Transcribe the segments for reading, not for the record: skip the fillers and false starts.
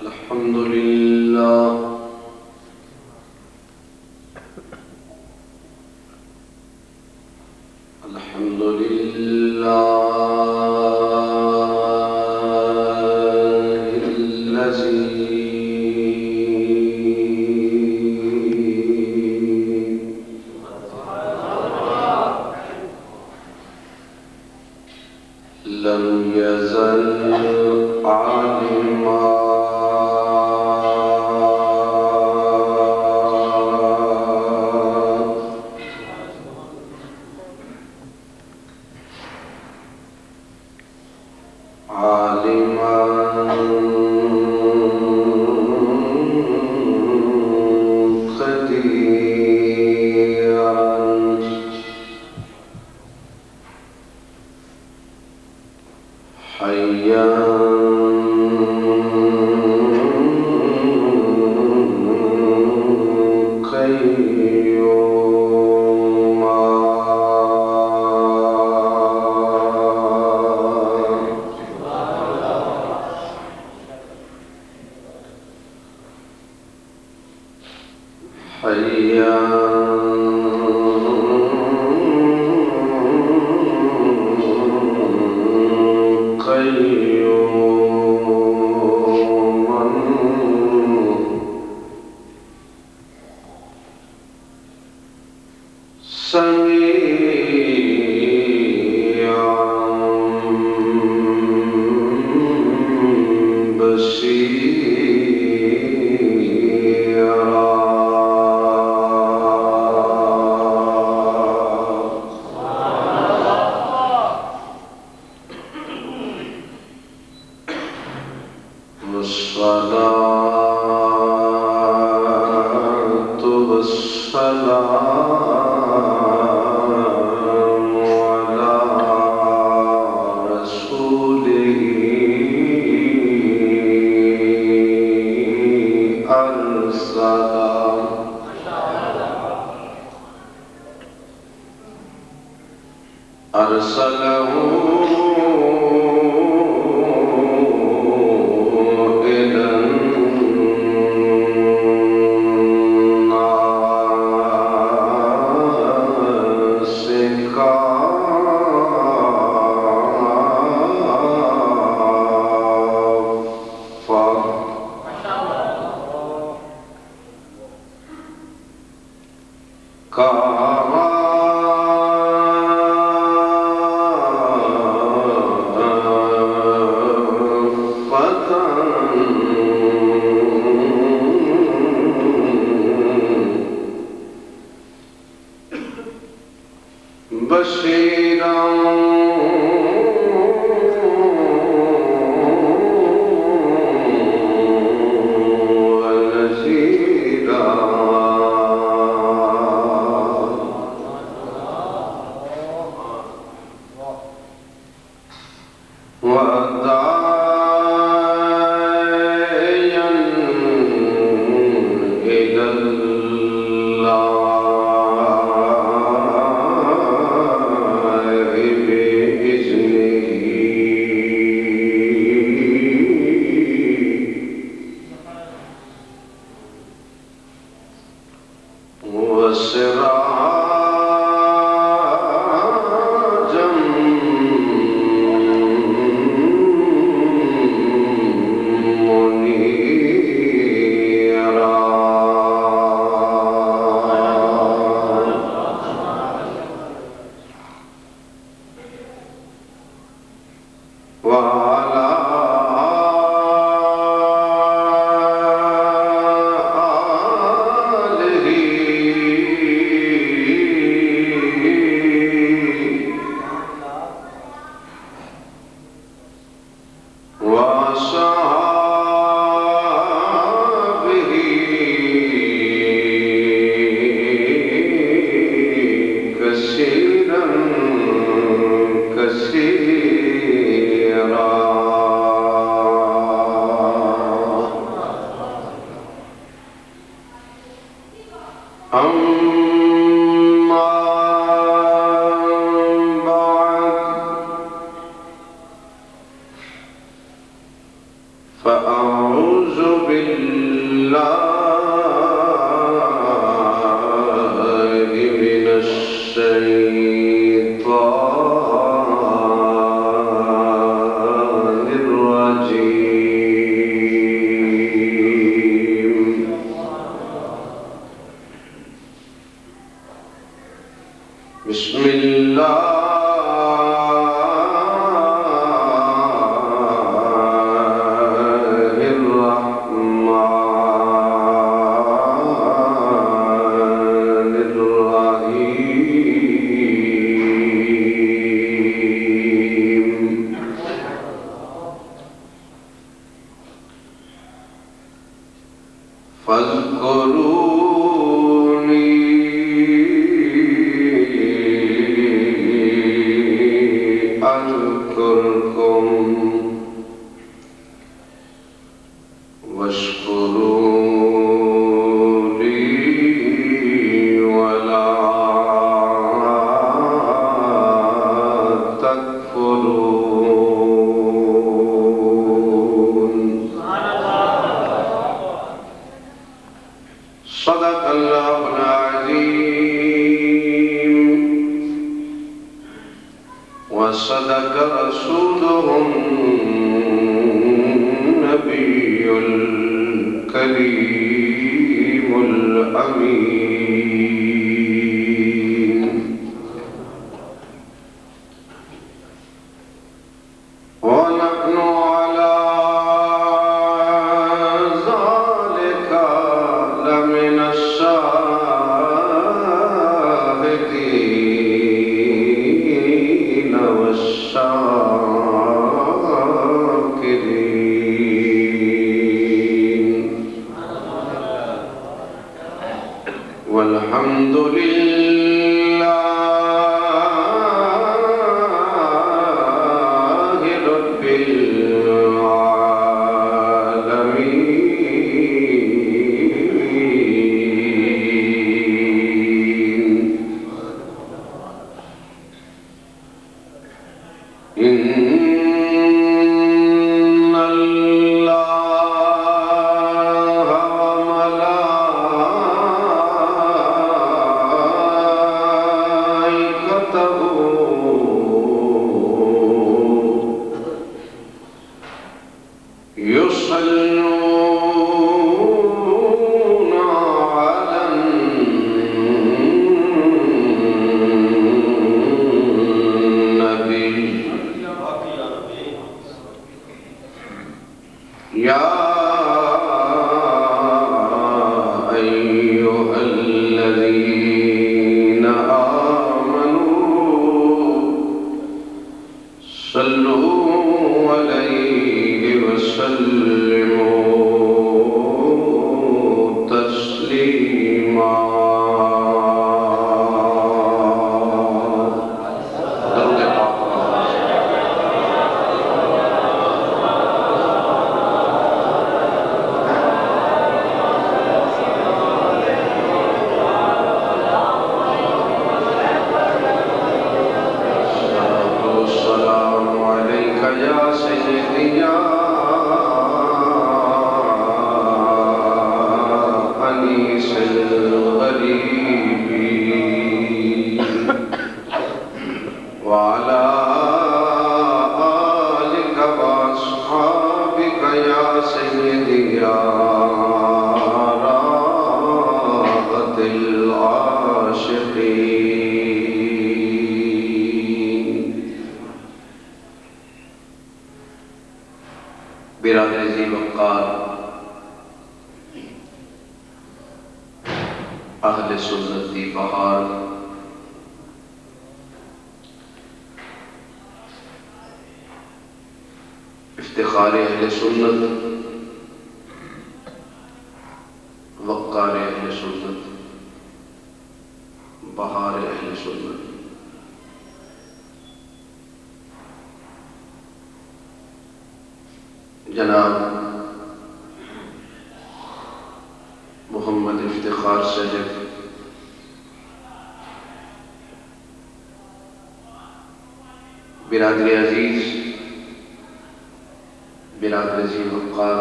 الحمد لله الحمد لله لم يزل عالما Baby بسم الله وصدق رسوله النبي الكريم الأمين ونحن على ذلك لمن الشاهدين والشاكرين والحمد لله رب العالمين إن الله وملائكته يصلون على النبي يا أيها الذين آمنوا صلوا عليه وسلموا تسليما السلام عليك يا سيدي يا أنيس الغريبين وعلى آلك وأصحابك يا سيدي يا راحة العاشقين برادر ذی وقار اہل سنت دی بہار افتخار اہل سنت وقار اہل سنت بہار اہل سنت جناب محمد افتخار صاحب برادر عزیز برادر ذی وقار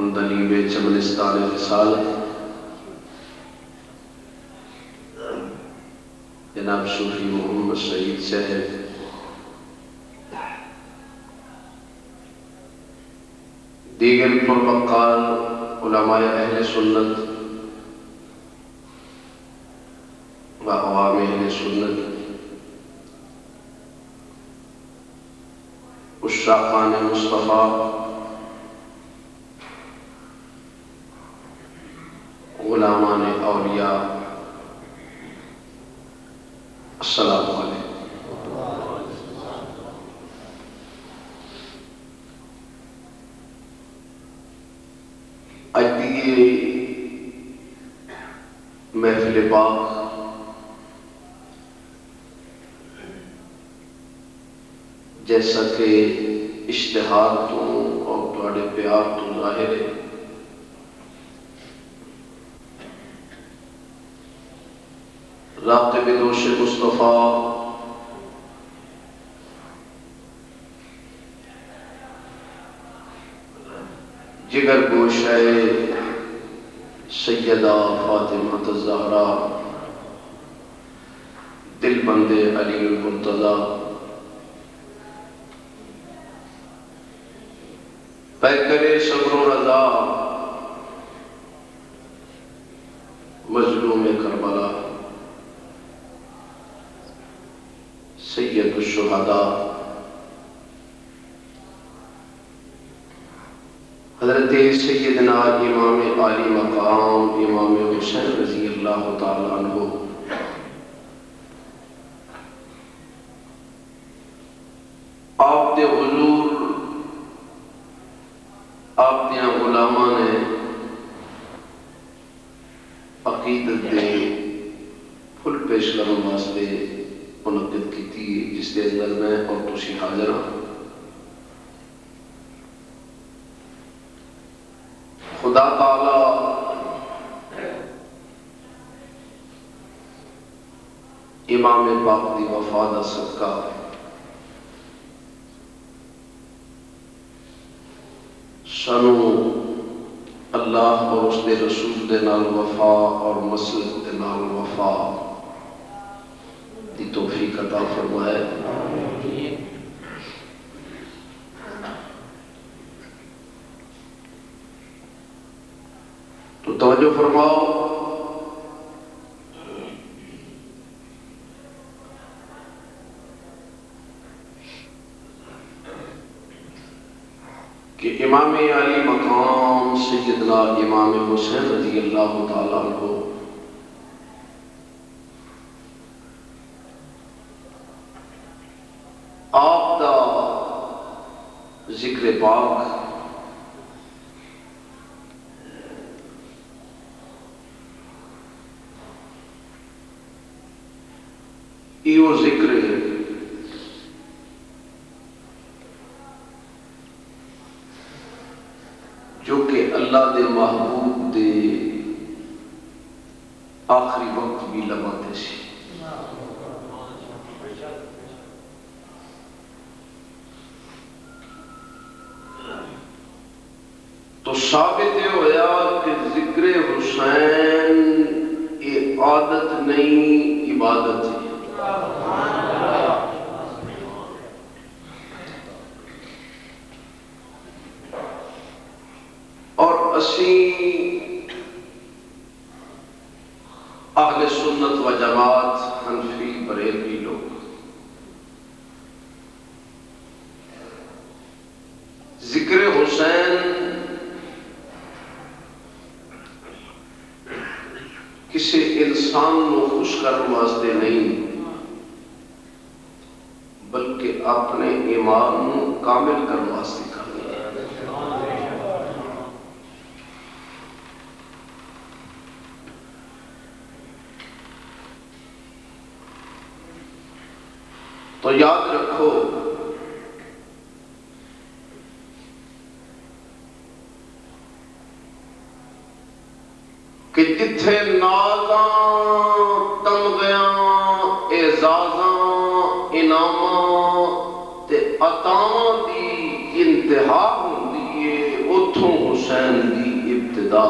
اندنی میں چمنستان فصال جناب صوفی محمد سعید صاحب دیگر پروقار علماء اہل سنت و عوام اہل سنت، عشاقان مصطفیٰ، غلامان اولیاء، السلام علیکم۔ آج کی محفل پاک جیسا کہ اشتہار تو اور تواڈے پیار تو ظاہر ہے، راقب دوش مصطفیٰ جگر گوشہ سیدہ فاطمہ الزہرا، دل بند علی المرتضی، پیکر صبر و رضا، مظلوم کربلا، سید الشہداء، حضرت سیدنا امام عالی مقام امام حسین رضی اللہ تعالیٰ عنہ، آپ دے حضور آپ دیا علماء نے عقیدت دے پھل پیش کرنے واسطے منعقد کی تھی، جس کے اندر میں اور تسی حاضر ہوں۔ خدا تعالی امام پاک دی وفا دا صدقہ سانو اللہ اور اس دے رسول دے نال وفا اور مسلک دے نال وفا دی توفیق عطا فرمائے۔ تو توجہ فرماؤ کہ امام علی مقام سیدنا امام حسین رضی اللہ تعالیٰ عنہ آپ دا ذکر پاک ایو ذکر ہے جو کہ اللہ دے محبوب دے آخری وقت بھی لباتے سی۔ تو ثابت یہ ہویا کہ ذکر حسین یہ عادت نہیں عبادت ہے۔ اور اسی اہل سنت و جماعت حنفی بریلوی لوگ ذکر حسین کسی انسان کو خوش کرنے واسطے نہیں بلکہ اپنے ایمان کو کامل کرنے واسطے کرنا ہے۔ تو یاد رکھو کہ جتھے نازاں تمغیاں اعزازاں انعاماں تے عطاواں دی انتہا ہوندی ہے اتھوں حسین دی ابتدا۔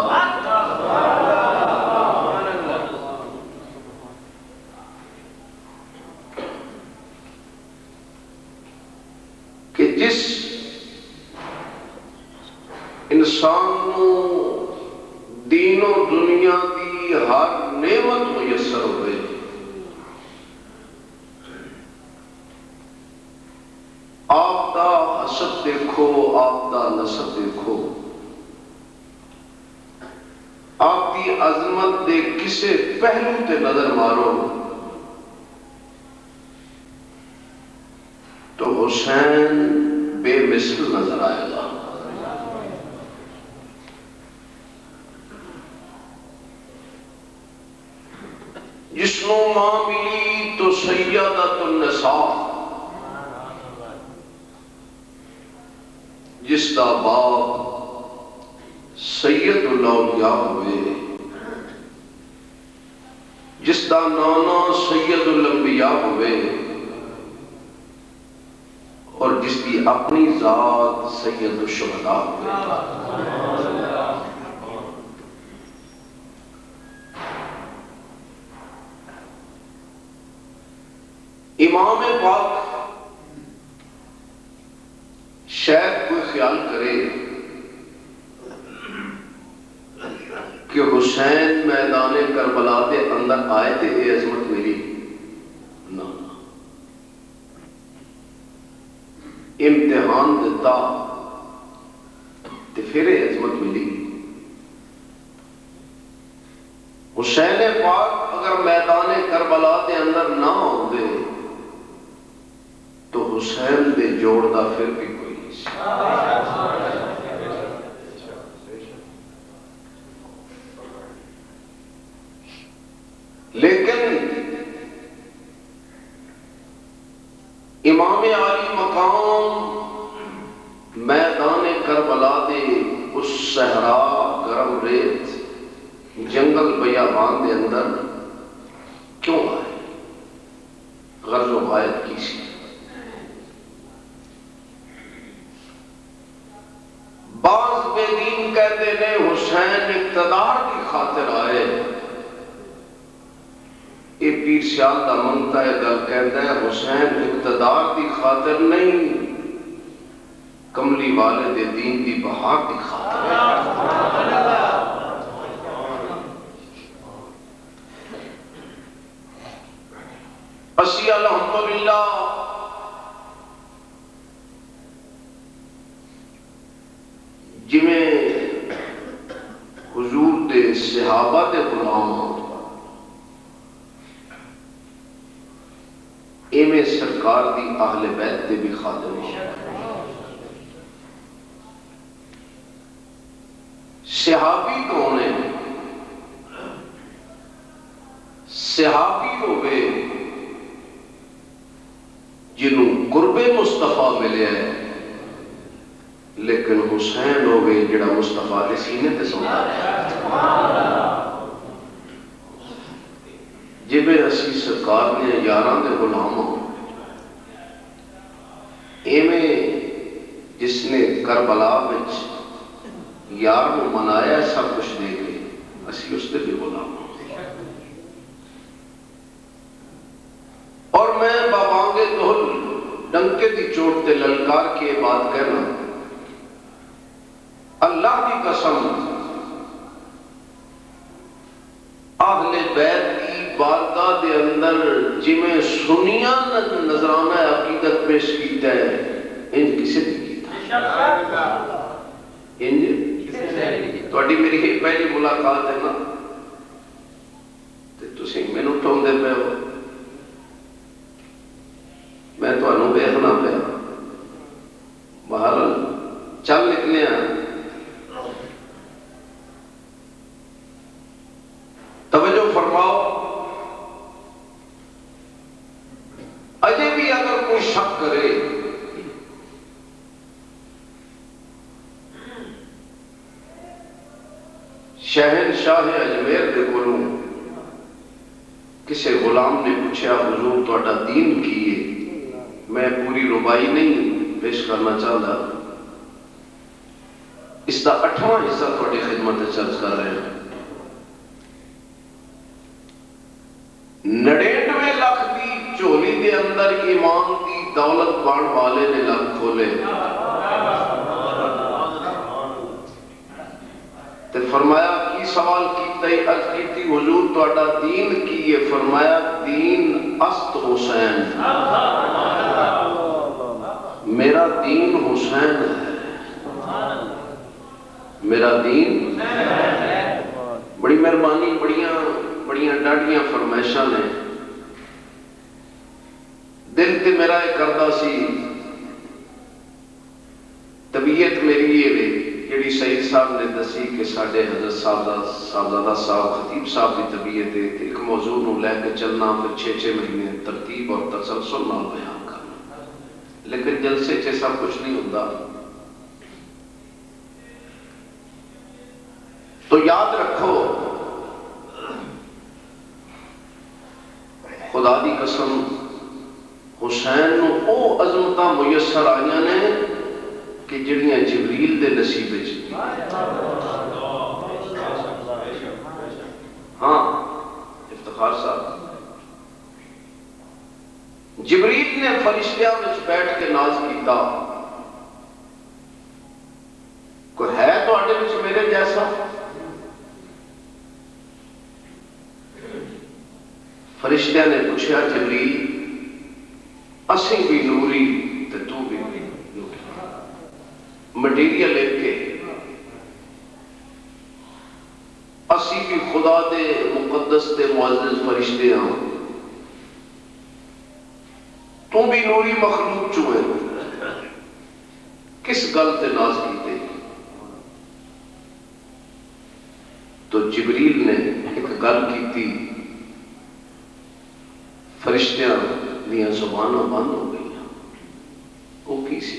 کہ جس انسان کو دین و دنیا دی ہر نعمت میسر ہوئے فراست دیکھو، آپ دا نسب دیکھو، آپ دی عظمت دے کسے پہلو تے نظر مارو تو حسین بے مثل نظر آئے گا۔ جسنو ماں ملی تو سیدۃ النساء، جس دا باپ سید الاولیاء ہوئے، جس دا نانا سید الانبیاء ہوئے، اور جس کی اپنی ذات سید الشہداء ہوئے۔ امام پاک شاید کوئی خیال کرے کہ حسین میدان کربلا دے اندر آئے تھے یہ عظمت ملی، نہ امتحان دیتا تو پھر یہ عظمت ملی۔ حسین پاک اگر میدان کربلا دے اندر نہ ہوندے تو حسین دے جوڑ دا پھر بھی کوئی نہیں سی۔ لیکن امام عالی مقام میدان کربلا دے اس صحرا گرم ریت جنگل بیابان دے اندر کیوں آئے؟ غرض و غایت کی سی؟ بعض بے دین کہتے ہیں حسین اقتدار کی خاطر آئے، یہ پیر سیال دا منتا ہے گل کہتا ہے حسین اقتدار کی خاطر نہیں، کملی والے دے دین دی بہار کی خاطر ہے۔ اسی الحمدللہ جی میں حضور دے صحابہ دے غلام ایویں سرکار دی اہل بیت دے بھی خادم ہوں۔ صحابی کون ہے؟ صحابی ہوئے جنہوں قرب مصطفیٰ ملے ہیں، لیکن حسین ہو گئے جڑا مصطفیٰ کے سینے تے سوتا ہے۔ جب اسی سرکار نے یاراں دے غلام ایویں جس نے کربلا وچ یار کو منایا سب کچھ دے کے، اسی اس دے بھی غلام ہوں۔ اور میں بابانگے دہل ڈنکے دی چوٹ تے للکار کے بات کہنا، اللہ کی قسم اہل بیت کی بارگاہ دے اندر جمیں سنیاں نظرانہ عقیدت پیش کیتا ہے انج کسی نے کیتا، انج تو میری پہلی ملاقات ہے نا تو تسی مینوں ٹھوندے پے ہو، میں تانوں ویکھنا پیا، بہرحال چل نکلے ہیں۔ توجہ فرماؤ، اجے بھی اگر کوئی شک کرے شہنشاہ اجمیر دے کولوں کسی غلام نے پوچھا حضور تہاڈا دین کی ہے، میں پوری ربائی نہیں پیش کرنا چاہتا، اس کا 8واں حصہ تہاڈی خدمت چرچ کر رہے ہیں۔ 99 لاکھ دی چولی دے اندر ایمان دی دولت بان والے نے لب کھولے تے فرمایا کی سوال کیتا ہی عرض کیتی حضور تہاڈا دین کی ہے؟ فرمایا دین است حسین، میرا دین حسین ہے، میرا دین بڑی مہربانی، بڑیاں ڈاڈیاں فرمائشاں نے دل تے میرا ایک کردہ سی، طبیعت میری یہ وے جڑی سعید صاحب نے دسی کہ ساڈے حضرت صاحبزادہ صاحب خطیب صاحب کی طبیعت ہے، ایک موضوع نو لے کے چلنا، پھر 6 مہینے ترتیب اور تسلسل نال بیان کرنا، لیکن جلسے چ سب کچھ نہیں ہوتا۔ تو یاد رکھو، خدا دی قسم حسین نو او عظمتاں میسر آئیاں نے کہ جڑیاں جبریل دے نصیب وچ، ہاں افتخار صاحب، جبریل نے فرشتیاں وچ بیٹھ کے ناز کیتا، کوئی ہے تو آٹے وچ میرے جیسا؟ فرشتیاں نے پوچھا جبریل اسی بھی نوری تے تو بھی نوری، مٹیریل ایک کے، اسی بھی خدا دے مقدس تے معزز فرشتے ہاں، تو بھی نوری مخلوق چوئے، کس گل تے ناز کیتے؟ تو جبریل نے ایک گل کیتی، فرشتیاں دیاں زباناں بند ہو گئی، وہ کی سی؟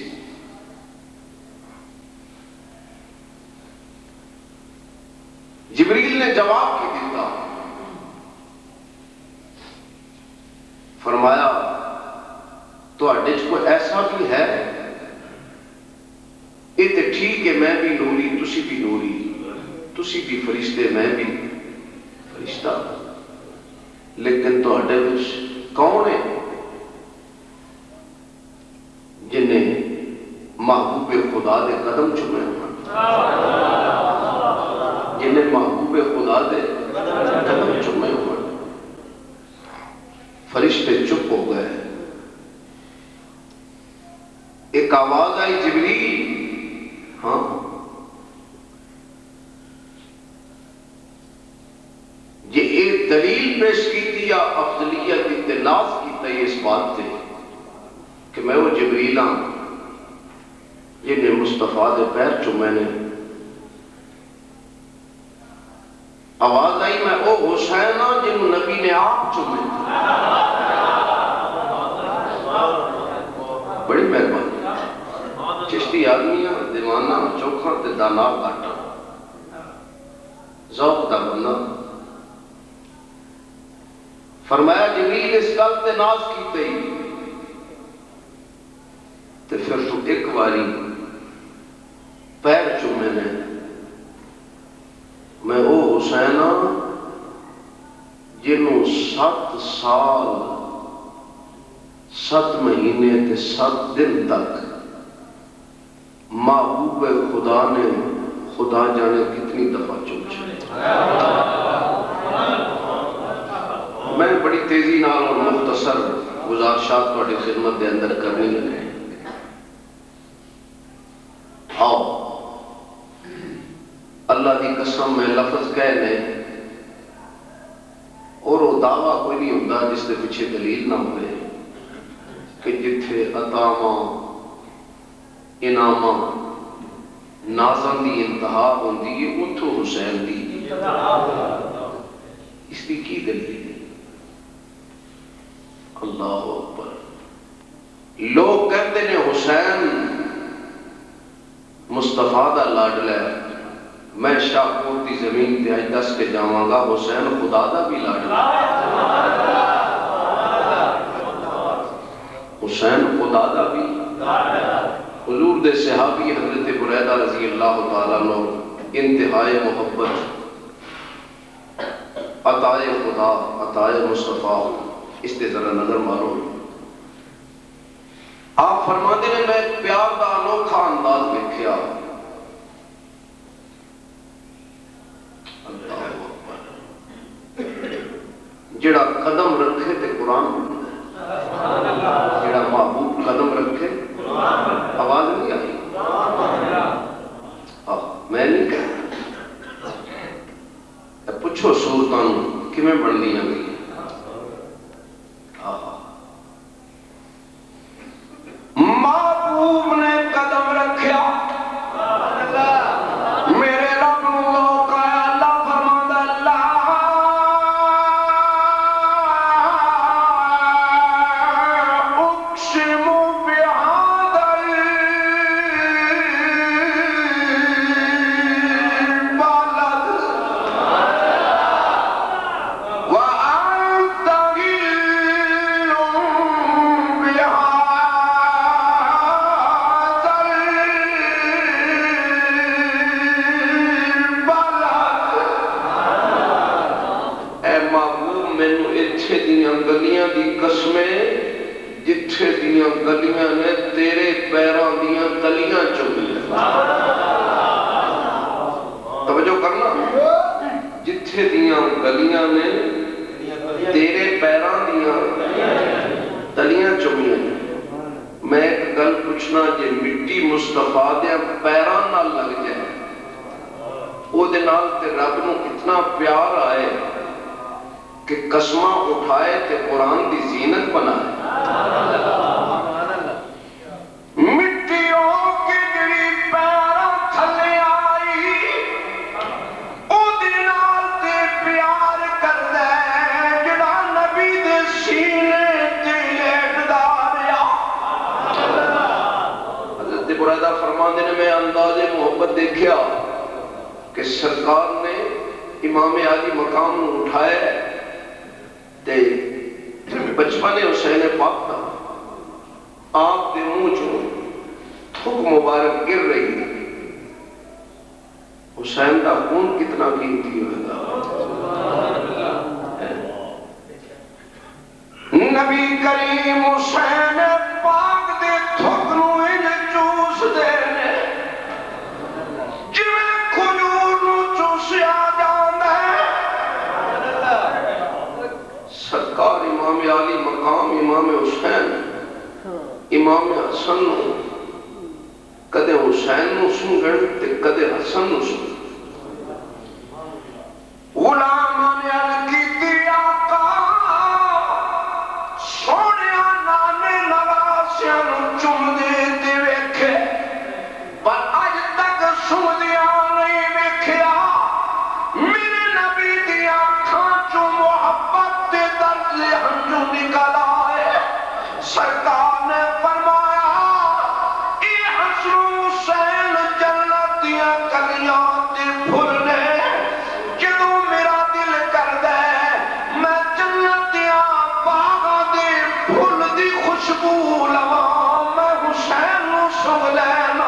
جبریل نے جواب کی دیتا، فرمایا تو اڈے کوئی ایسا بھی ہے، یہ تو ٹھیک ہے میں بھی نوری تسی بھی نوری، تسی بھی فرشتے میں بھی فرشتہ، لیکن تو اڈے کون ہے جنہیں محبوب خدا دے قدم چومے ہوئے، جنہیں محبوب خدا دے قدم چومے ہوئے؟ فرشتے چپ ہو گئے، ایک آواز آئی، جبریل ہاں، یہ ایک دلیل پیش کی تھی یا افضلیت اتناز کی تھی اس بات سے کہ میں وہ جبریل ہاں جنہیں مصطفیٰ دے پیر چومے نے؟ آواز آئی میں او حسین ہاں جنہوں نبی نے آپ چومے، بڑی مہربانی، چشتی آدمیاں دیوانہ چوکھاں تے دانا گھاٹا، ذوق دا بندہ، فرمایا جبریل اس گل تے ناز کیتے ہی تے پھر تو ایک واری پیر چومے نے، میں او حسین ہاں جنہوں 7 سال 7 مہینے تے 7 دن تک محبوب خدا نے خدا جانے کتنی دفعہ چومے۔ میں بڑی تیزی نال اور مختصر گزارشات تہاڈی خدمت دے اندر کرنی لگے، آؤ اللہ دی قسم میں لفظ کہنے اور وہ دعویٰ کوئی نہیں ہوتا جس کے پیچھے دلیل نہ ہوئے کہ جتھے عطاواں انعاماں نازاں دی انتہا ہوندی ہے اتھو حسین دی، اس کی دلیل؟ اللہ اکبر، لوگ کہتے ہیں حسین مصطفیٰ دا لاڈلا ہے، میں شاہپور دی زمین تے آج دس کے جاواں گا حسین خدا دا بھی لاڈلا ہے، حسین خدا دا بھی، حضور دے صحابی حضرت بریدہ رضی اللہ تعالیٰ عنہ انتہائی محبت، عطائے خدا، عطائے مصطفیٰ، اس تے ذرا نظر مارو، آپ فرماتے ہیں میں پیار دا انوکھا انداز دیکھیا، اللہ اکبر، جڑا قدم رکھے تے قرآن بنتا ہے، جڑا محبوب قدم رکھے آواز نہیں آئی؟ میں نہیں کہتا پوچھو صورتوں کیویں بندیاں گئی محبوب نے قدم رکھیا میرے رب نو لوکایا اللہ فرماندا اللہ اقسم بہذا البلد وأنت حل بهذا البلد اے محبوب مینو اتھے دیاں گلیاں دی قسمیں جتھے دیاں گلیاں نے تیرے پیراں دیاں تلیاں چومیاں توجہ کرنا جتھے دیاں گلیاں نے تیرے پیراں دیاں تلیاں چومیاں میں ایک گل پوچھنا جے مٹی مصطفیٰ دے پیراں نال لگ جائے او دے نال تے رب نو اتنا پیار آئے کہ قسمہ اٹھائے تے قرآن دی زینت بنائے مٹیوں کی جڑی پیراں تھلے آئی او دے نال تے پیار کر دے جڑا نبی دے سینے تے لیٹدا رہیا حضرت برائدہ فرماندے نے میں انداز محبت دیکھیا کہ سرکار نے امام علی مقام نو اٹھائے تے بچپن حسین پاک دا آپ دے منہ چوں تھوک مبارک گر رہی ہے حسین دا خون کتنا قیمتی ہوئے گا نبی کریم حسین پاک دے تھوک نو انج چوس دے نے جویں کھجور نو چوسیا جاندا ہے سرکار امام علی مقام امام حسین امام حسن نو کدے حسین نو سنگڑ تے کدے حسن نو سنگڑ غلامان عرض کیتی آقا سونیا نانے نواسیاں نو چم دے تے ویکھے پر اج تک سمدیاں نہیں ویکھیا میرے نبی دی آنکھاں چوں محبت دے درد ہنجو نکل آئے سرکار نے فرمایا اے حسن حسین جنت دیاں کلیاں تے پھل نے جدوں میرا دل کر دے میں جنت دیاں باغاں دے پھل دی خوشبو لواں میں حسین نو سنگ لینا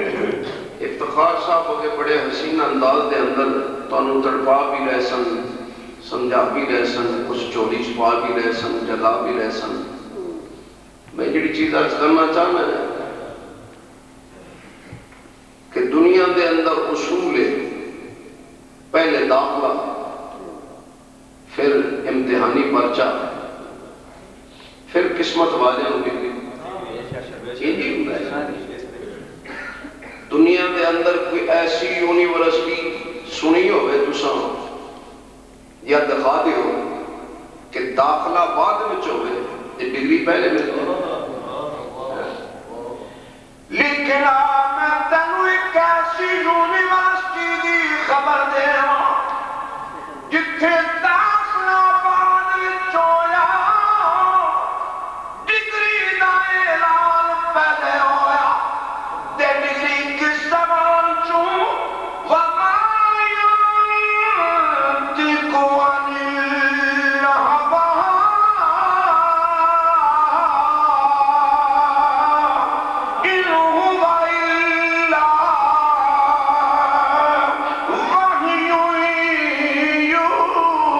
افتخار صاحب ہوگے بڑے حسین انداز دے اندر تانوں تڑپا بھی رہے سن سمجھا بھی رہے سن کچھ چوری چھپا بھی رہے سن جگا بھی رہے سن میں جڑی چیز عرض کرنا چاہنا ہے کہ دنیا دے اندر اصول ہے پہلے داخلہ پھر امتحانی پرچہ پھر قسمت والے ہوں گے دنیا دے اندر کوئی ایسی یونیورسٹی سنی ہوئے تساں یا دکھا دیو کہ داخلہ بعد میں ہوئے یہ ڈگری پہلے میں لیکن میں تینوں ایک ایسی یونیورسٹی دی خبر دے جتھے داخلہ بعد میں ہویا ڈگری دا اعلان پہلے ہویا تے ڈگری کس زبان چوں وما ينطق عن الهوى إن هو إلا وحي يوحى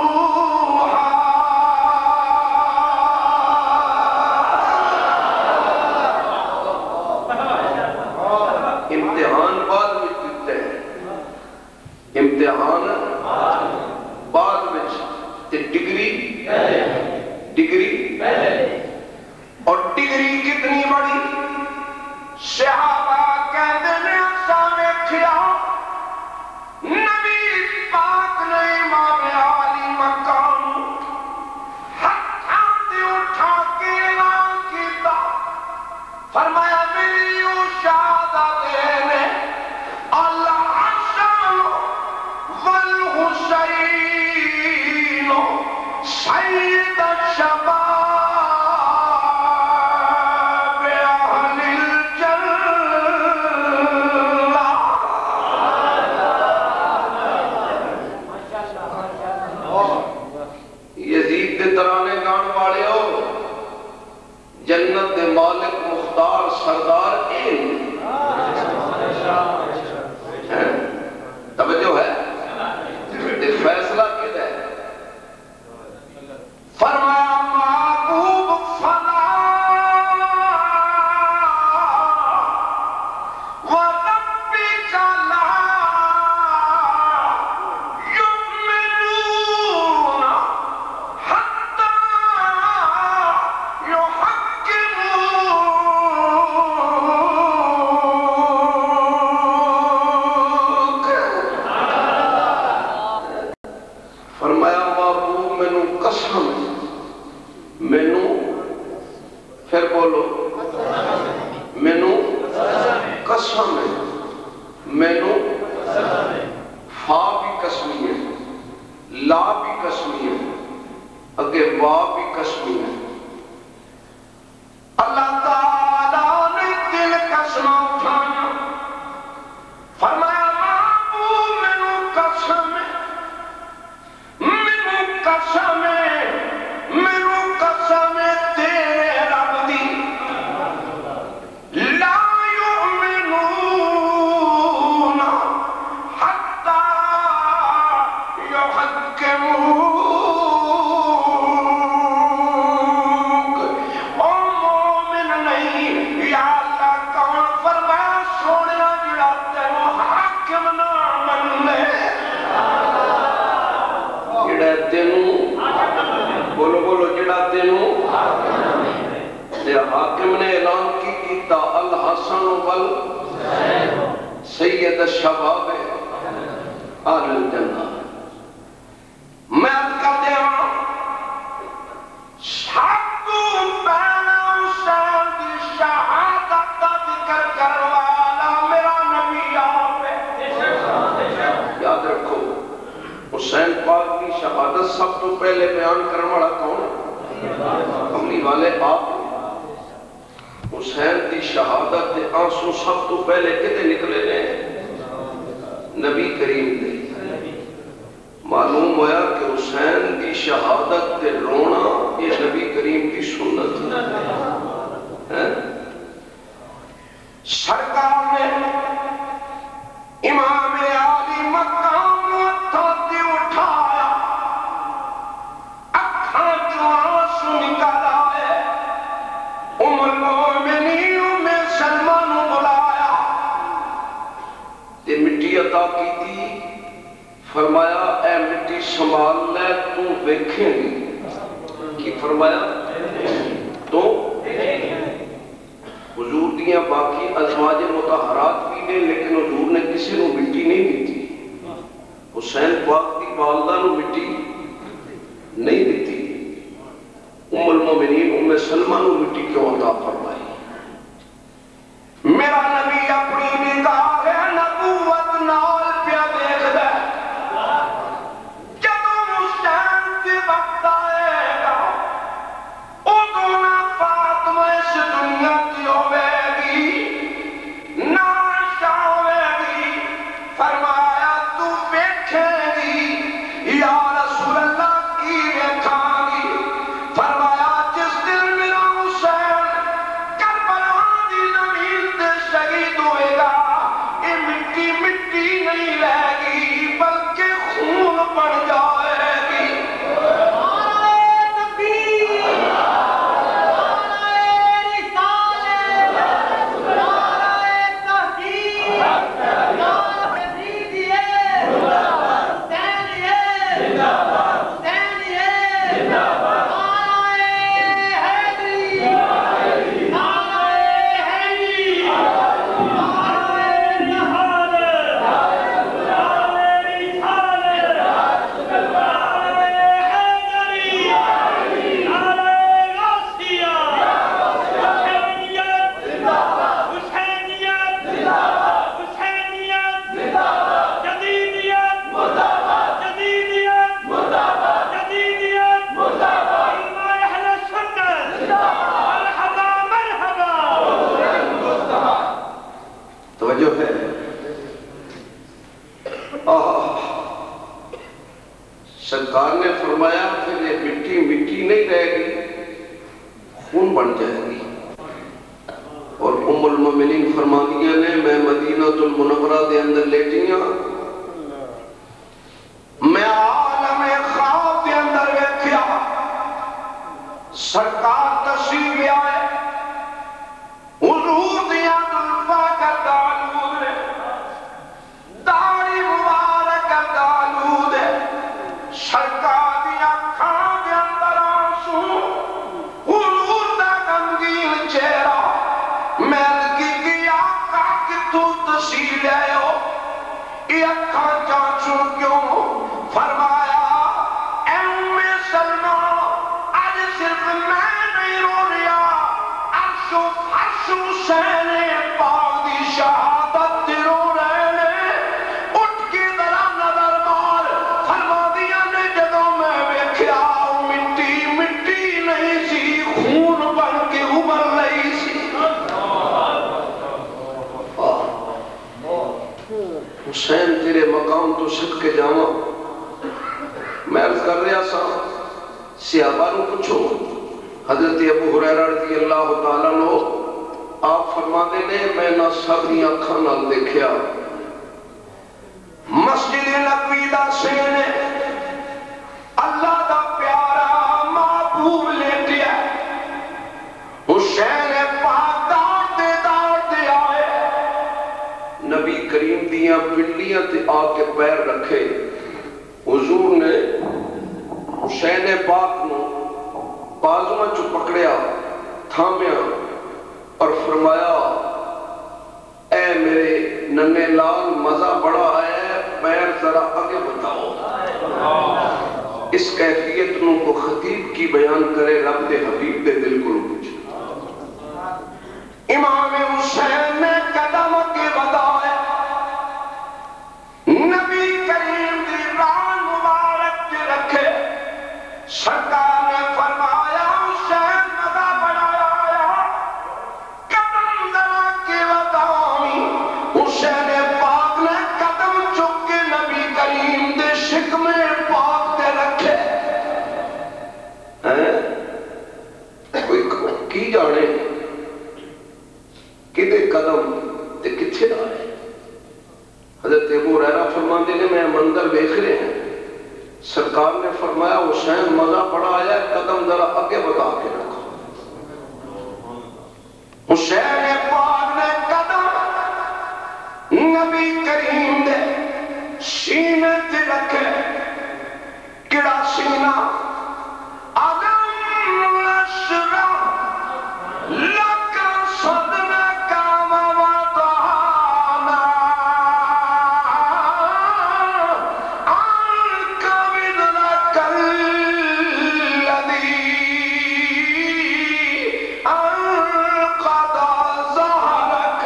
امتحان بعد وچ تے ڈگری اور ڈگری کتنی بڑی صحابہ کہتے ہیں سامنے کھیا نبی پاک نے امام علی مقام ہاتھاں تے اٹھا کے اعلان کیتا فرمایا میری او شہادت نے الحسن والحسین سید الشباب جنت دے مالک مختار سردار توجہ ہے تے فیصلہ کدھر ہے فرمایا محبوب فلا وربک لا یؤمنون حتی پھر بولو مینو قسم ہے مینو فا بھی قسمی ہے لا بھی قسمی ہے اگے وا بھی قسمی ہے اللہ تعالیٰ نے دل قسم اٹھایا فرمایا محبوب مینو قسم ہے تیرے رب دی لا یؤمنون حتی یحکموک او مومن نہیں یا اللہ کون فرمایا سوڑیا جڑا تینوں حاکم نہ مننے جڑا تینوں بولو بولو جڑا تینوں حاکم نے اعلان کی کیتا الحسن وال سید الشباب اہل الجنہ میں عرض کر دیا شہدو بین حسین دی شہادت کا ذکر کروالا میرا نبی آپ ہے یاد رکھو حسین پاک کی شہادت سب تو پہلے بیان کرنے والا کون ہے کملی والے آپ حسین کی شہادت دے آنسو سب تو پہلے کتے نکلے نے نبی کریم دے معلوم ہوا کہ حسین کی شہادت دے رونا یہ نبی کریم کی سنت ہے سرکار نے امام علی مقام تھاتی اٹھایا اکھاں جو آنسو نکل آئے ام المومنین ام سلمہ نو بلایا تے مٹی عطا کی تھی فرمایا اے مٹی سنبھال لے تو ویکھیں گی کی فرمایا تو حضور دیاں باقی ازواج مطہرات بھی نے لیکن حضور نے کسی نو مٹی نہیں دیتی حسین پاک دی والدہ نو مٹی نہیں دیتی ام المومنین ام سلمہ نو مٹی کیوں عطا فرمائی میرا نبی اپنی نگاہ ہے نبوت نال پیا دیکھ دے جب حسین کی وقت آئے گا ادھو نہ فاطمہ اس دنیا کی ہوئے گی نہ شاوے گی فرمایا تو بیٹھے گی یا رسول اللہ کی بیٹھا گی فرمایا جس دن میرا حسین سرکار نے فرمایا پھر یہ مٹی مٹی نہیں رہے گی، خون بن جائے گی۔ اور ام المومنین فرماندیاں نے میں مدینہ المنورہ دے اندر لیٹیاں، میں عالم خواب دے اندر ویکھیا سرکار تشریف لے آئے، حضور دیاں زلفاں کا آلود ہے، داڑھی مبارک کا آلود ہے، سرکار دیاں اکھاں دے اندر آنسو، حضور دا غمگین چہرہ، میں کی آقا کتوں تشریف لے آئے ہو، یہ اکھاں چانچوں کیوں؟ فرمایا اے ام سلمہ آج صرف میں نہیں رو رہا، عرش و فرش حسین پاک دی شہادت دی رو رہے نے، اٹھ کے ذرا نظر مار۔ فرما دیا نے جدوں میں ویکھیا مٹی مٹی نہیں سی، خون بن کے ابل رہی سی۔ حسین تیرے مقام تو سٹ کے جاواں، میں عرض کر رہا سا صحابہ نو پوچھو، حضرت ابو ہریرہ رضی اللہ تعالیٰ عنہ آپ فرماتے نے میں نہ سب دی اکھاں نال دیکھیا مسجد نبوی دا سینے اللہ دا پیارا محبوب لیٹیا، حسین پاک دوڑتے آئے، نبی کریم دیاں پنڈلیاں تے آ کے پیر رکھے، حضور نے حسین پاک نو بازواں چو پکڑیا، تھامیا اور فرمایا اے میرے ننے لال مزہ بڑا آیا ہے، پیر ذرا آگے بتاؤ۔ اس کیفیت نو کو خطیب کی بیان کرے رب دے حبیب دے دل کو پوچھ۔ امام حسین نے قدم کے بتائے، نبی کریم دی ران مبارک کے رکھے، سرکار نے فرمایا حسین مزہ بڑھایا، قدم ذرا کے بتاؤں۔ حسین پاک نے قدم چک کے نبی کریم دے شکم پاک دے رکھے، کوئی کی جانے کدے قدم تے کتھے آئے۔ حضرت ابو ہریرہ فرماندے نے میں منظر دیکھ رہے ہیں، سرکار نے فرمایا حسین مزہ پڑا آیا، قدم ذرا آگے بتا کے رکھو۔ حسین پاک نے قدم نبی کریم دے سینے تے رکھے، کڑا سینہ عدم نشرہ لکا صدنا کام وطانا عنک بدلک الذی انقض ظہرک،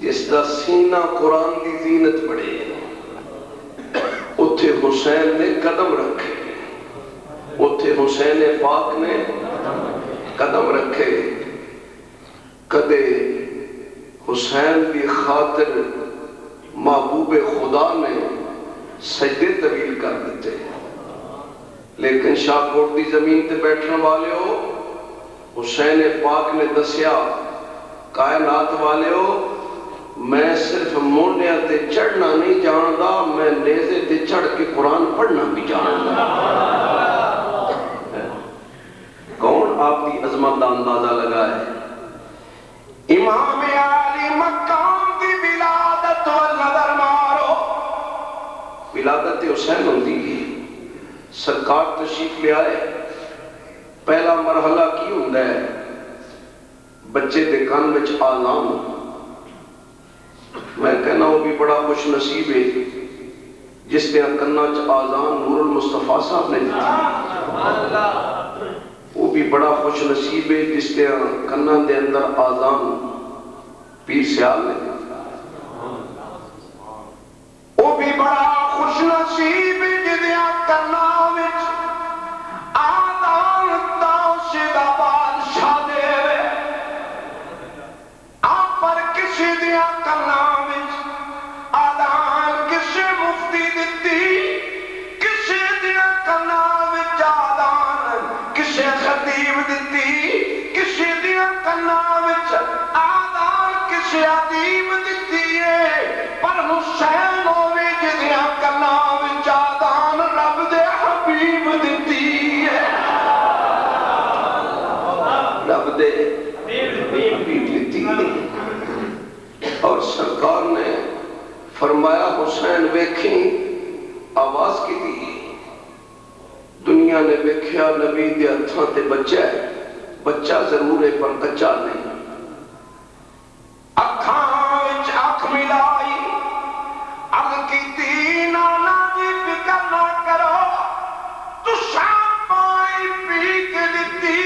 جس دا سینہ قرآن دی زینت پڑے اتھے حسین نے قدم رکھے، اتھے حسین پاک نے قدم رکھے۔ کدے حسین کی خاطر محبوب خدا نے سجدے طویل کر دیتے، لیکن شاہکوٹ دی زمین تے بیٹھنے والے ہو، حسین پاک نے دسیا کائنات والے ہو میں صرف مونڈیاں تے چڑھنا نہیں جاندا، میں نیزے تے چڑھ کے قرآن پڑھنا بھی جاندا۔ کون آپ کی عظمت دا اندازہ لگا ہے؟ امام علی مقام دی ولادت والنظر مارو، ولادت حسین ہوندی ہے، سرکار تشریف لے آئے، پہلا مرحلہ کی ہوندا ہے بچے دے کان وچ آذان، میں کہنا وہ بھی بڑا خوش نصیب ہے جس نے کنہ چ آذان نور المصطفیٰ صاحب نے دی، وہ بھی بڑا خوش نصیب ہے جس نے کنہ دے اندر آذان پیر سیال نے دی، وہ بھی بڑا خوش نصیب ہے جس نے کنہ وچ آذان تاؤسے دا بادشاہ دے آپ پر کسی دیا کنہ وچ آذان کسی عظیم دیتی ہے پر حسین ہوے جدیاں کلاں وچ آدان رب دے حبیب دیتی ہے رب دے حبیب دیتی ہے اور سرکار نے فرمایا حسین ویکھیں آواز کی دی دنیا نے ویکھیا نبی دے ہتھاں تے بچہ ہے بچہ ضرور ہے پر کچا نہیں اکھاں وچ اکھ ملائی عرض کیتی نانا جی فکر نہ کرو تساں پائی پی کے دتی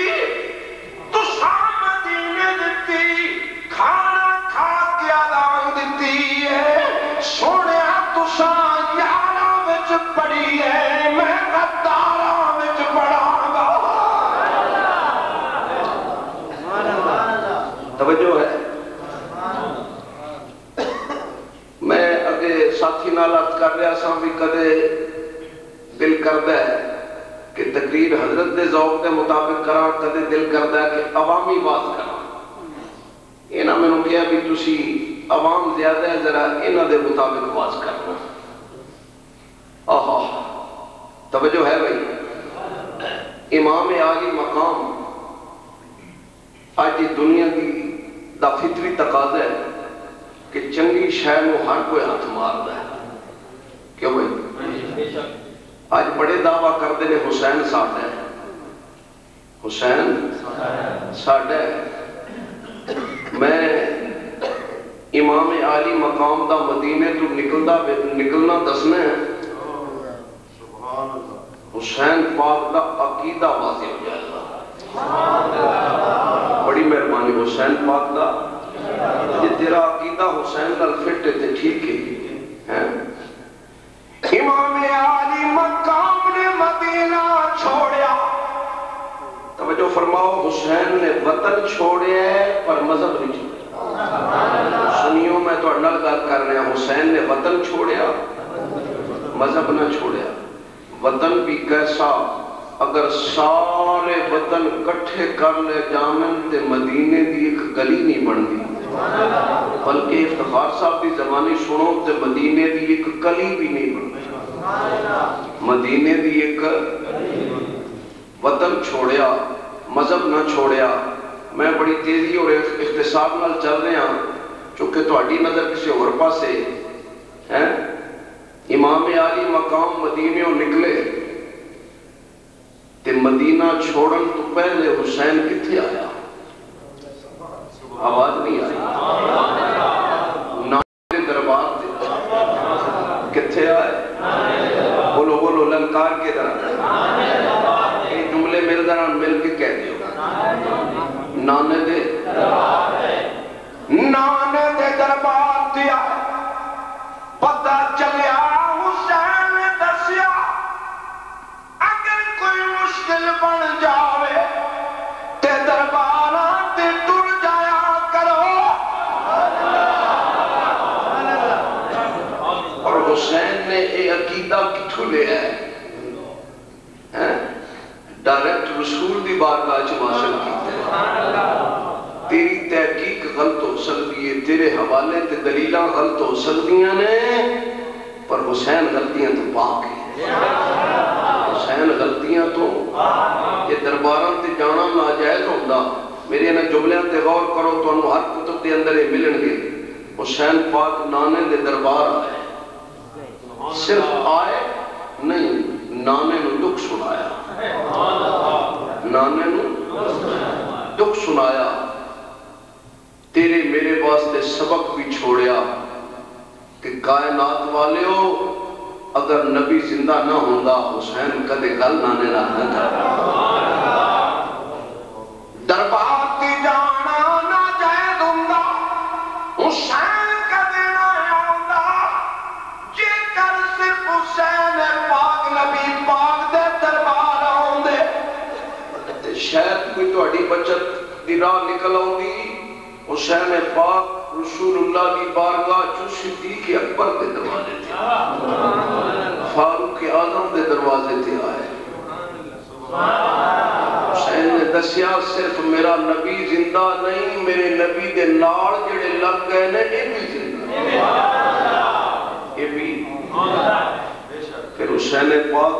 تساں مدینے دتی کھانا کھا کے آدان دتی ہے سونیا تساں یاراں وچ پڑی ہے میں غداراں وچ پڑاں گا توجہ ہے میں اگے ساتھی نالات کر رہا سا بھی کدے دل کردہ ہے کہ تقریر حضرت دے ذوق دے مطابق کراں کدے دل کردہ ہے کہ عوامی بات کراں اینا میں نے کہا بھی تسی عوام زیادہ ہے ذرا اینا دے مطابق باز کرنا آہا توجہ ہے بھائی امام عالی مقام آج دنیا کی دا فطری تقاضا ہے کہ چنگی شہر میں ہر کوئی ہاتھ مار دا ہے کیوں بھائی آج بڑے دعویٰ کر دینے حسین ساڑھا ہے حسین ساڑھا ہے میں امام عالی مقام دا مدینے تو نکلنا دسنا ہے حسین پاک دا عقیدہ واضح ہو جائے گا بڑی مہربانی حسین پاک دا یہ تیرا عقیدہ حسین نال فٹ ہے ٹھیک ہے امام عالی مقام نے مدینہ چھوڑیا توجہ فرماؤ حسین نے وطن چھوڑیا ہے پر مذہب نہیں چھوڑیا سنیوں میں تو اڈل گل کر رہے ہیں حسین نے وطن چھوڑیا مذہب نہ چھوڑیا وطن بھی کیسا اگر سارے وطن کٹھے کر لے جامن تے مدینے دی ایک گلی نہیں بن دی بلکہ افتخار صاحب دی زمانی سنو تے مدینے دی ایک گلی بھی نہیں بن دی مدینے دی ایک وطن چھوڑیا مذہب نہ چھوڑیا میں بڑی تیزی اور اختصار نال چل رہے ہیں چونکہ تہاڈی نظر کسی اور پاسے ہیں امام عالی مقام مدینیوں نکلے تے مدینہ چھوڑن تو پہلے حسین کتھے آیا آواز نہیں آئی نانے دربار تے کتھے آئے بولو بولو للکار کے دربار یہ جملے میرے دران مل کے کہہ دیو نانے دے دربار دیا پتہ چلیا حسین نے دسیا اگر کوئی مشکل بن جاوے تے درباراں تے ٹر جایا کرو اور حسین نے یہ عقیدہ کتھوں لیا ہے ڈائریکٹ رسول دی بارگاہ چ حاصل کیتا ہے تیری تحقیق غلط ہو سکتی ہے تیرے حوالے تے دلیلاں غلط ہو سکتیاں نے پر حسین غلطیاں تو پاک ہے حسین غلطیاں تو یہ درباراں تے جانا ناجائز ہوندا میرے انہاں جملیاں تے غور کرو تو انہوں ہر کتب دے اندر یہ ملن گے حسین پاک نانے دے دربار آئے صرف آئے نہیں نانے نو دکھ سنایا نانے نو دکھ سنایا تیرے میرے واسطے سبق بھی چھوڑیا کہ کائنات والے ہو اگر نبی زندہ نہ ہوندا حسین کدے گل نانے نہ تھا دربار کی جانا نہ جائز ہوندا حسین کدے نہ آوندا جے کر صرف حسین پاک نبی پاک دے دربار آوندے تے شاید کوئی تہاڈی بچت دی راہ نکل آوندی حسین پاک رسول اللہ کی بارگاہ جو صدیق اکبر کے دروازے تھے فاروق اعظم کے دروازے تھے آئے حسین نے دسیا صرف میرا نبی زندہ نہیں، میرے نبی دے نال جڑے لگ گئے نے یہ بھی زندہ، یہ بھی۔ پھر حسین پاک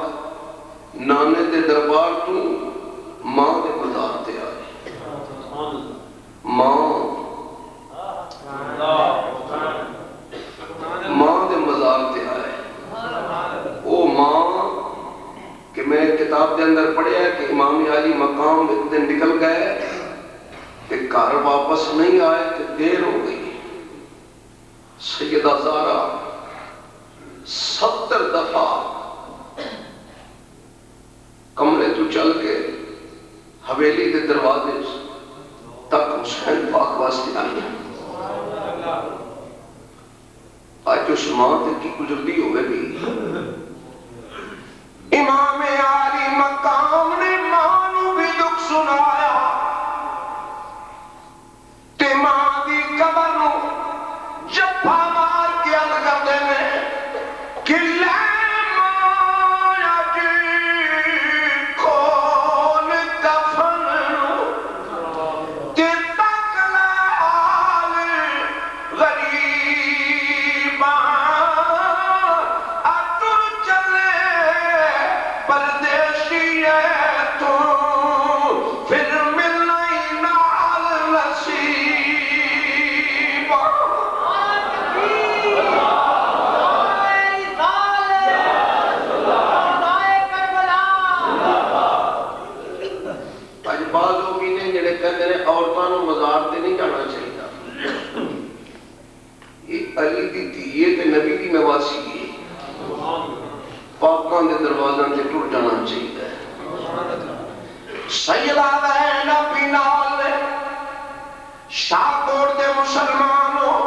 نانے دے دربار تو ماں دے مزار تے آئے، ماں دے مزار تے آئے۔ او ماں کہ میں کتاب دے اندر پڑھیا ہے کہ امام علی مقام ایک دن نکل گئے کہ گھر واپس نہیں آئے کہ دیر ہو گئی۔ سیدہ زہرا 70 دفعہ کمرے تو چل کے حویلی دے دروازے تک حسین پاک واسطے آئی۔ آج اس ماں تے کی گزردی ہوئے بھی۔ امام علی مقام نے ماں نو بھی دکھ سنایا تے ماں دی قبر نو جفا مار کے عرض کردے نے کہ لے ماں جی کھول کفن تے تک لال غریباں اتر چلے پردیسی ہے تو پھر ملنا ہی نال نصیب۔ آج بعض لوگ نے جڑے کہتے ہیں عورتوں کو مزار تے نہیں جانا چاہیے، یہ علی دی دھی تے نبی دی نواسی ہے، پاکان دے دروازوں تے ٹر جانا چاہیے۔ سیدہ زینب بھی نال شاہکوٹ دے مسلمانوں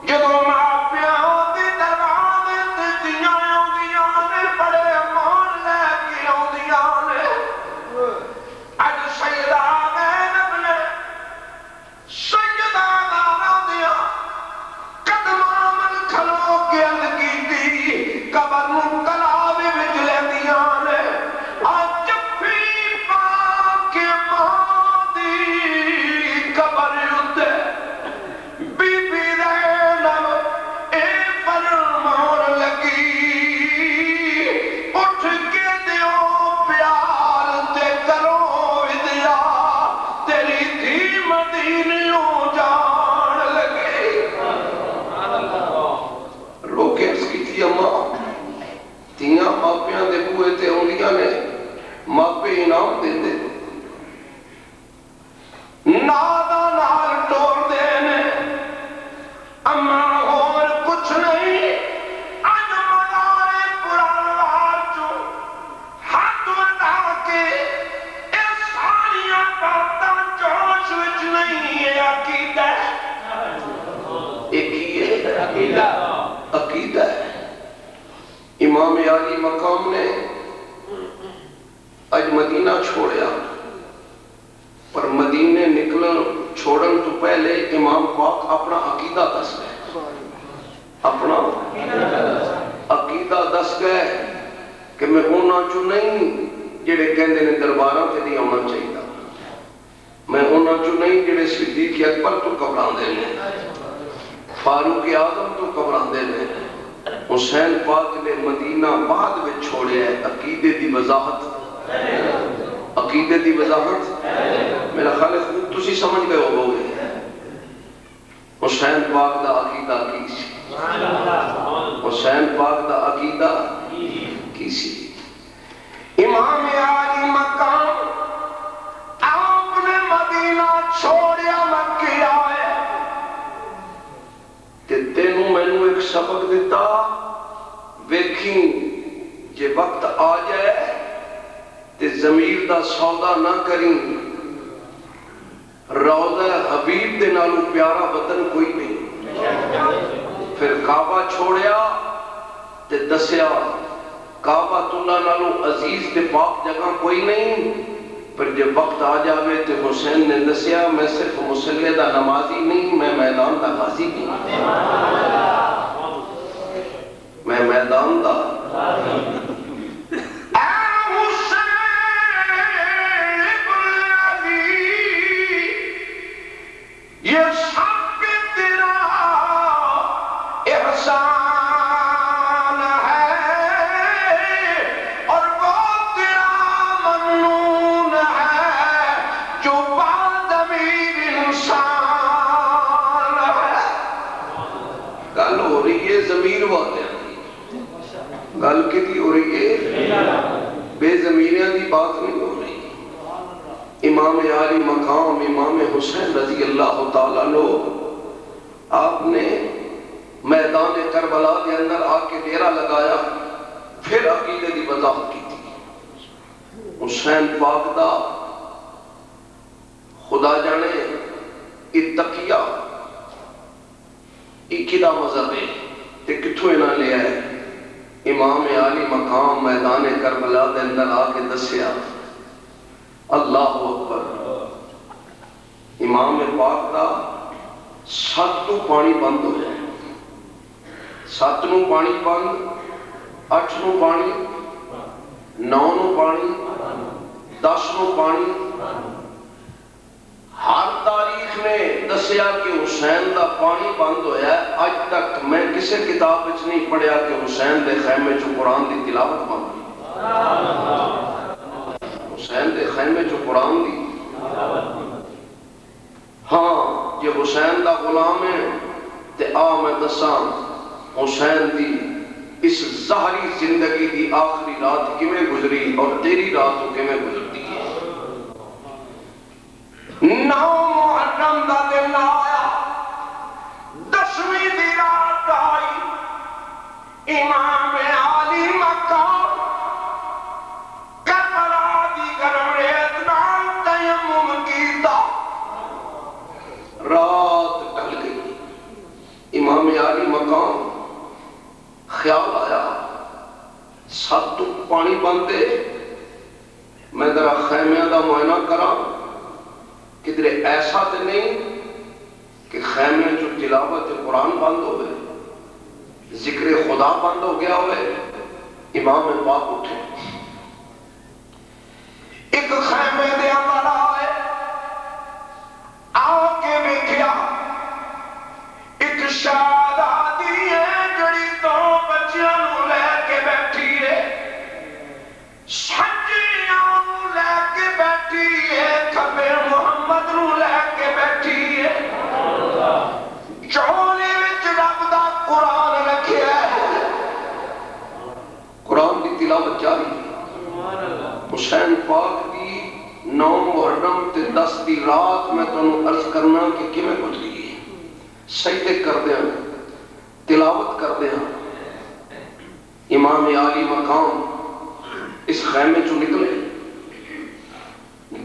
جدوں ماپیاں دے دروازے تے دھیاں آؤندیاں نے بڑے مان لے کے آؤندیاں نے۔ اج سیدہ زینب نے سیدہ زہرا دیاں قدماں من کھلو کے عرض کیتی قبر نو کلاوے وچ لیندیاں نے۔ اج جفی پا کے ماں دی قبر اُتے بی بی زینب اے فرمان لگی اٹھ کے دیو پیار تے کرو ودیا تیری دھی مدینیوں جان لگی۔ روکے اس کی تھی اماں تیاں ماپیاں دے بوئے تے ہوندیاں نے ماپے انعام دے دے نادا نال ٹور دے نے اماں اور کچھ نہیں۔ اج مزارے پرانوار چو ہاتھ وڈا کے اے ساریاں باتاں جوش وچ نہیں ہے عقیدہ عقیدہ ہے۔ امام علی مقام نے اج مدینہ چھوڑیا پر مدینے نکلن چھوڑن تو پہلے امام پاک اپنا عقیدہ دس گئے، اپنا عقیدہ دس گئے کہ میں اونا چو نہیں جڑے کہندے نے درباراں تے نہیں آنا چاہیے، میں اونا چو نہیں جڑے صدیق اکبر تو گھبراندے نے، فاروق اعظم تو گھبراندے نے۔ حسین پاک نے مدینہ بعد میں چھوڑے ہے عقیدے دی وضاحت، عقیدے دی وضاحت میرا خیال ہے خوب تسی سمجھ گئے ہو گئے۔ حسین پاک دا عقیدہ کی سی، حسین پاک دا عقیدہ کی سی۔ امام علی مقام آپ نے مدینہ چھوڑیا مکہ آئے تے تینوں میں نے ایک سبق دیتا ویکھیں جے وقت آ جائے تے ضمیر دا سودا نہ کریں، روضہ حبیب دے نالو پیارا وطن کوئی نہیں۔ پھر کعبہ چھوڑیا تے دسیا کعبہ اللہ نالو عزیز تے پاک جگہ کوئی نہیں، پر جب وقت آ جاوے تے حسین نے دسیا میں صرف مسلح دا نمازی نہیں، میں میدان دا غازی بھی میں میدان دا اے حسین ابن احسان ہے اور وہ تیرا ممنون ہے جو بادمیر انسان ہے۔ گل ہو رہی ہے ضمیر والے گل کی ہو رہی ہے بے ضمیریاں دی بات نہیں ہو رہی۔ امام عالی مقام امام حسین رضی اللہ تعالیٰ عنہ آپ نے میدان کربلا کے اندر آ کے ڈیرا لگایا، پھر عقیدے کی وضاحت کی تھی۔ حسین پاک دا خدا جانے اتقیہ اکیدہ مذہب ہے تے کتھوں انہاں لیا ہے۔ امام عالی مقام میدان کربلا دے اندر آ کے دسیا اللہ اکبر، امام پاک دا 7 پانی بند ہو جائے، 7 نو پانی بند، 8 نو پانی، 9 نو پانی، 10 نو پانی۔ ہر تاریخ نے دسیا کہ حسین دا پانی بند ہویا ہے۔ اج تک میں کسی کتاب وچ نہیں پڑھیا کہ حسین دے خیمے چو قرآن دی تلاوت بند ہوئی۔ حسین دے خیمے چو قرآن دی، ہاں یہ حسین دا غلام ہے تے میں دساں حسین دی اس ظاہری زندگی دی آخری رات کیویں گزری اور تیری رات کیویں گزرتی ہے۔ 9 محرم دا دن آیا، 10ویں دی رات آئی، امام عالی مقام کربلا دی گرم ریت نال تیمم کیتا، رات ڈل گئی۔ امام عالی مقام خیال آیا 7 پانی بندے، میں ذرا خیمیاں دا معائنہ کرا کدھر ایسا تے نہیں کہ خیمے جو تلاوت قرآن بند ہو گئے، ذکر خدا بند ہو گیا ہوئے۔ امام پاک اٹھے، ایک خیمے دے اندر آئے، آ کے دیکھیا ایک شہزادی ہے جڑی 2 بچیاں نو لے کے بیٹھی ہے، سجیاں نو لے کے بیٹھی ہے، کھبے محمد نو لے کے بیٹھی ہے، چولے وچ رب دا قرآن رکھیا ہے، قرآن دی تلاوت جاری ہے۔ حسین پاک دی 9 محرم تے 10 دی رات میں تانوں عرض کرنا کہ کیویں گزری ہے۔ سجدے کردے ہیں، تلاوت کردے ہیں، امام عالی مقام اس خیمے چو نکلے،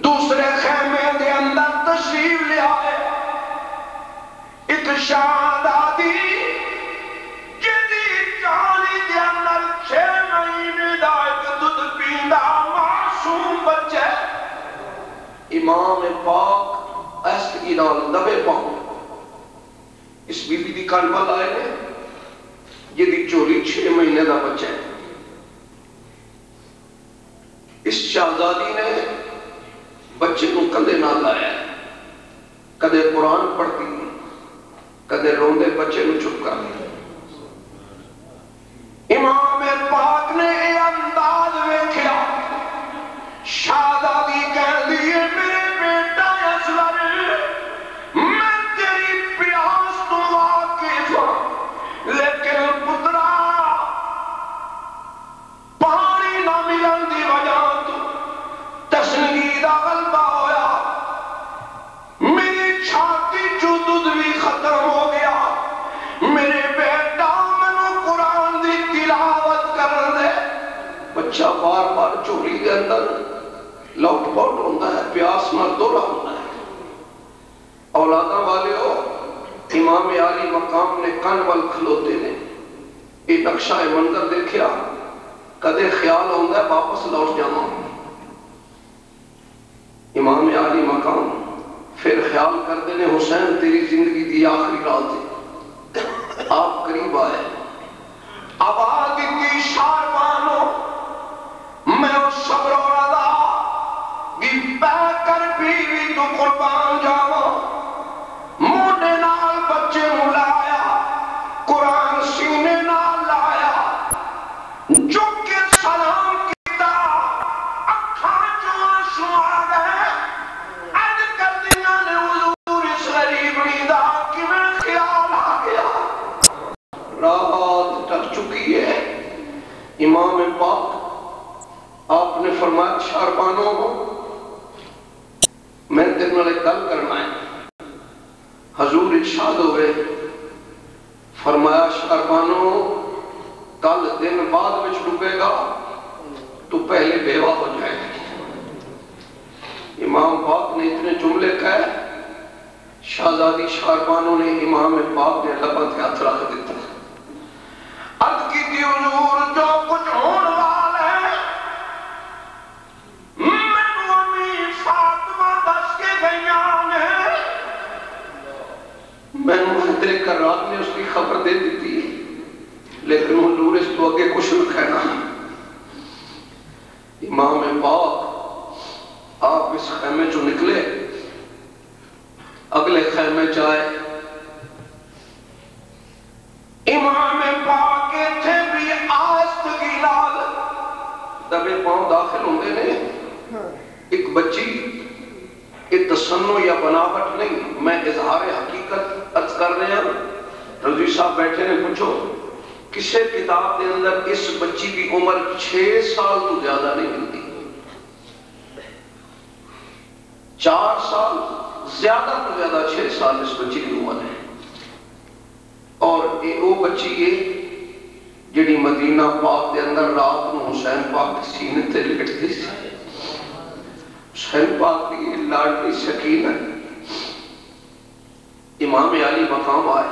دوسرے خیمے دے اندر تشریف لے آئے، ایک شہزادی جدی جانی دے اندر 6 مہینے دا ایک دودھ پیندا معصوم بچہ، امام پاک ایسکی نال دبے پاؤں اس بی بی دی کان وال آئے نے، یہ دی چوری 6 مہینے دا بچہ ہے۔ اس شہزادی نے بچے کو کدے نہ لایا، کدے قرآن پڑھتی، کدے روندے بچے نو چپ کر دیا۔ امام پاک نے یہ انداز ویکھیا، شہزادی کہہ دیے میرے بیٹا اصغر، میں تیری پیاس تو واقف ہوں، لیکن پترا پانی نہ ملن دی وجہ تو تشنگی دا غلبہ ہویا، میری چھاتی چو دودھ بھی ختم ہو گیا، میرے بیٹا منو قرآن دی تلاوت کر دے۔ بچہ بار بار چوری دے اندر لوٹ پوٹ ہوتا ہے، پیاس نہ دورہ ہوتا ہے۔ اولادہ والے ہو، امام عالی مقام نے کن وال کھلوتے نے یہ نقشہ منظر دیکھیا، کدے خیال ہوتا ہے واپس لوٹ جانا۔ امام عالی مقام پھر خیال کرتے نے حسین تیری زندگی دی آخری رات ہے، آپ قریب آئے، آواز دی شاربانو، میں اس صبر و رضا بھی پہ کر بیوی تو قربان جاؤں، موڈے نال بچے ملایا، قرآن سی رات ٹک چکی ہے. امام پاک آپ نے فرمایا شاربانو میں تیرے نال گل کرنا ہے. حضور ارشاد ہوئے فرمایا شاربانو کل دن بعد وچ ڈوبے گا تو پہلے بیوہ ہو جائے گی. امام پاک نے اتنے جملے کہے شہزادی شاربانو نے امام پاک نے لباں تے ہاتھ رکھ دیتا. عرض کی تھی حضور جو کچھ ہون والا ہے میں امی فاطمہ دس کے گئیان ہے. میں نے کر رات نے اس کی خبر دے دی تھی لیکن حضور اس تو آگے کچھ نہ کہنا. امام پاک آپ اس خیمے جو نکلے اگلے خیمے جائے. امام پاک تھے بھی آست کی لال دبے پاؤں داخل ہوں گے نے. ایک بچی ایک تصنع یا بناوٹ نہیں میں اظہار حقیقت عرض کر رہے ہیں. رضوی صاحب بیٹھے نے پوچھو کسے کتاب کے اندر اس بچی کی عمر 6 سال تو زیادہ نہیں ملتی. 4 سال زیادہ تو زیادہ 6 سال اس بچی کی عمر ہے. اور وہ بچی یہ جڑی مدینہ پاک کے اندر رات میں حسین پاک سینے تے لٹتی سی. حسین پاک کی لاڈلی سکینہ امام علی مقام آئے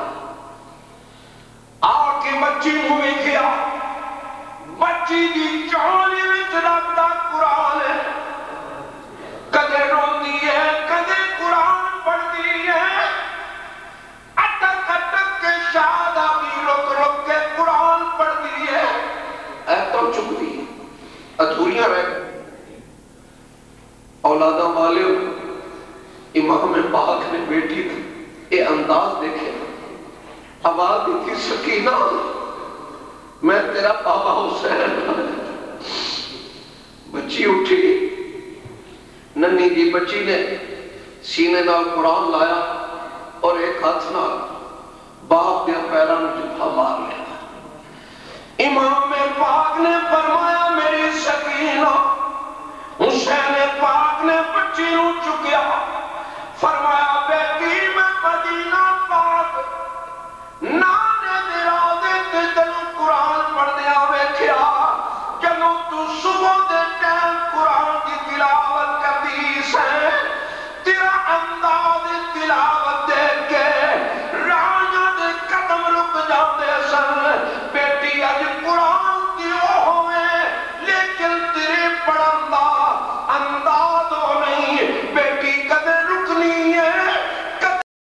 آ کے بچی ہوئے کیا. بچی دی چولی وچ رب دا قرآن ہے. کدے روندی ہے کدے قرآن پڑھتی ہے. اٹک اٹک کے شادہ بھی رک رک کے قرآن پڑھتی ہے. ایتوں چکتی ہے ادھوریاں رہ اولادہ والے امام پاک نے بیٹی یہ انداز دیکھے آواز دی تھی سکینہ میں تیرا پاپا حسین. بچی اٹھی ننی جی بچی نے سینے نال قرآن لایا اور ایک ہاتھ نال باپ دیا پیران جتھا مار لیا. امام پاک نے فرمایا